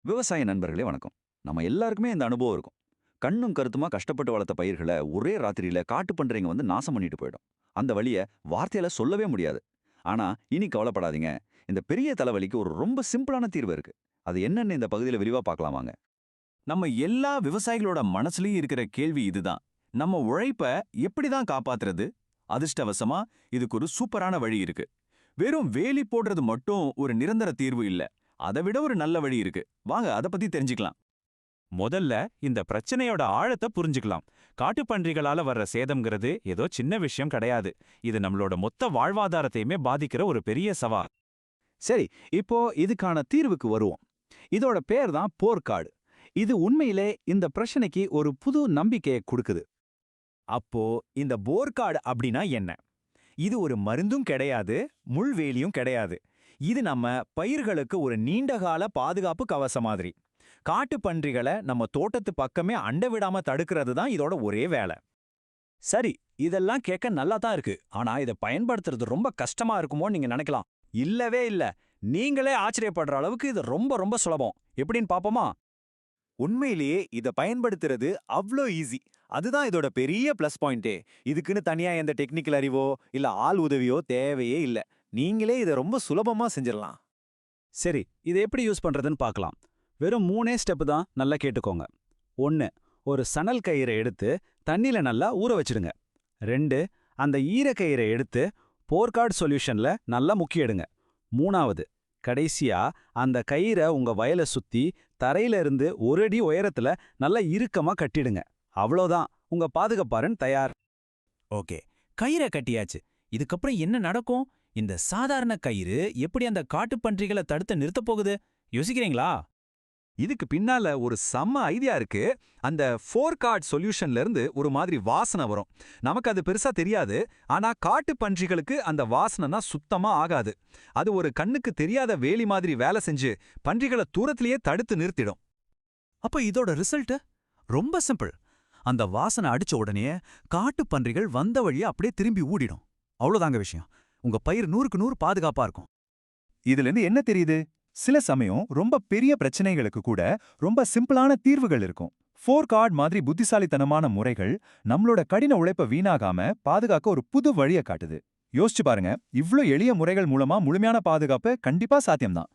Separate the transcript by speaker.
Speaker 1: விவசாய நண்பர்களே வணக்கம். நம்ம எல்லாருக்குமே இந்த அனுபவம் இருக்கும். கண்ணும் கருத்துமா கஷ்டப்பட்டு வளர்த்த பயிர்கள ஒரே ராத்திரியில காட்டு பன்றிங்க வந்து நாசம் பண்ணிட்டு போயிடும். அந்த வலிய வார்த்தையால சொல்லவே முடியாது. ஆனா, இனி கவலைப்படாதீங்க. இந்த பெரிய தலைவலிக்கு ஒரு ரொம்ப சிம்பிளான தீர்வு இருக்கு. அது என்னன்னு இந்த பகுதியில விரிவா பார்க்கலாம் வாங்க.
Speaker 2: நம்ம எல்லா விவசாயிகளோட மனசுலயும் இருக்கிற கேள்வி இதுதான். நம்ம உழைப்ப எப்படிதான் காப்பாத்துறது? அதிர்ஷ்டவசமா இதுக்கு ஒரு சூப்பரான வழி இருக்கு. வெறும் வேலி போடுறது மட்டும் ஒரு நிரந்தர தீர்வு இல்ல. அதை விட ஒரு நல்ல வழி இருக்கு. வாங்க அத பத்தி தெரிஞ்சுக்கலாம்.
Speaker 3: முதல்ல இந்த பிரச்சனையோட ஆழத்தை புரிஞ்சுக்கலாம். காட்டுப்பன்றிகளால வர்ற சேதம்ங்கிறது ஏதோ சின்ன விஷயம் கிடையாது. இது நம்மளோட மொத்த வாழ்வாதாரத்தையுமே பாதிக்கிற ஒரு பெரிய சவால்.
Speaker 4: சரி, இப்போ இதுக்கான தீர்வுக்கு வருவோம். இதோட பேர் தான் போர்க்காடு. இது உண்மையிலே இந்த பிரச்சனைக்கு ஒரு புது நம்பிக்கையை கொடுக்குது.
Speaker 5: அப்போ இந்த போர்க்கார்டு அப்படின்னா என்ன? இது ஒரு மருந்தும் கிடையாது, முள்வேலியும் கிடையாது. இது நம்ம பயிர்களுக்கு ஒரு நீண்டகால பாதுகாப்பு கவசம் மாதிரி. காட்டுப் பன்றிகளை நம்ம தோட்டத்து பக்கமே அண்ட விடாம தடுக்கிறது தான் இதோட ஒரே வேலை.
Speaker 4: சரி, இதெல்லாம் கேட்க நல்லா தான் இருக்கு. ஆனா இதை பயன்படுத்துறது ரொம்ப கஷ்டமா இருக்குமோன்னு நீங்க நினைக்கலாம். இல்லவே இல்ல. நீங்களே ஆச்சரியப்படுற அளவுக்கு இது ரொம்ப ரொம்ப சுலபம். எப்படின்னு பாப்போமா?
Speaker 5: உண்மையிலேயே இதை பயன்படுத்துறது அவ்ளோ ஈஸி. அதுதான் இதோட பெரிய ப்ளஸ் பாயிண்டே. இதுக்குன்னு தனியா எந்த டெக்னிக்கல் அறிவோ இல்ல ஆள் உதவியோ தேவையே இல்ல. நீங்களே இதை ரொம்ப சுலபமா செஞ்சிடலாம்.
Speaker 4: சரி, இதை எப்படி யூஸ் பண்றதுன்னு பார்க்கலாம். வெறும் 3 ஸ்டெப் தான், நல்லா கேட்டுக்கோங்க. 1. ஒரு சணல் கயிறை எடுத்து தண்ணில நல்லா ஊற வச்சிடுங்க. 2. அந்த ஈரக்கயிறை எடுத்து போர்க்கார்டு சொல்யூஷன்ல நல்லா முக்கி எடுங்க. 3. கடைசியா அந்த கயிறை உங்க வயலை சுத்தி தரையில இருந்து 1 அடி உயரத்துல நல்லா இறுக்கமா கட்டிடுங்க. அவ்வளோதான், உங்க பாதுகாப்பாரன் தயார்.
Speaker 6: ஓகே, கயிறை கட்டியாச்சு. இதுக்கப்புறம் என்ன நடக்கும்? இந்த சாதாரண கயிறு எப்படி அந்த காட்டுப்பன்றிகளை தடுத்து நிறுத்தப் போகுது? யோசிக்கிறீங்களா?
Speaker 7: இதுக்கு பின்னால ஒரு செம்ம ஐடியா இருக்கு. அந்த ஃபோர்கார்ட் சொல்யூஷன்ல இருந்து ஒரு மாதிரி வாசனை வரும். நமக்கு அது பெருசா தெரியாது. ஆனா காட்டு பன்றிகளுக்கு அந்த வாசனைனா சுத்தமா ஆகாது. அது ஒரு கண்ணுக்கு தெரியாத வேலி மாதிரி வேலை செஞ்சு பன்றிகளை தூரத்திலேயே தடுத்து நிறுத்திடும்.
Speaker 8: அப்ப இதோட ரிசல்ட் ரொம்ப சிம்பிள். அந்த வாசனை அடிச்ச உடனே காட்டு பன்றிகள் வந்த வழியா அப்படியே திரும்பி ஓடிடும். அவ்வளவுதாங்க விஷயம். உங்க பயிர் 100க்கு 100 பாதுகாப்பா இருக்கும்.
Speaker 9: இதுல இருந்து என்ன தெரியுது? சில சமயம் ரொம்ப பெரிய பிரச்சனைகளுக்கு கூட ரொம்ப சிம்பிளான தீர்வுகள் இருக்கும். ஃபோர்கார்ட் மாதிரி புத்திசாலித்தனமான முறைகள் நம்மளோட கடின உழைப்ப வீணாகாம பாதுகாக்க ஒரு புது வழியை காட்டுது. யோசிச்சு பாருங்க, இவ்ளோ எளிய முறைகள் மூலமா முழுமையான பாதுகாப்பு கண்டிப்பா சாத்தியம்தான்.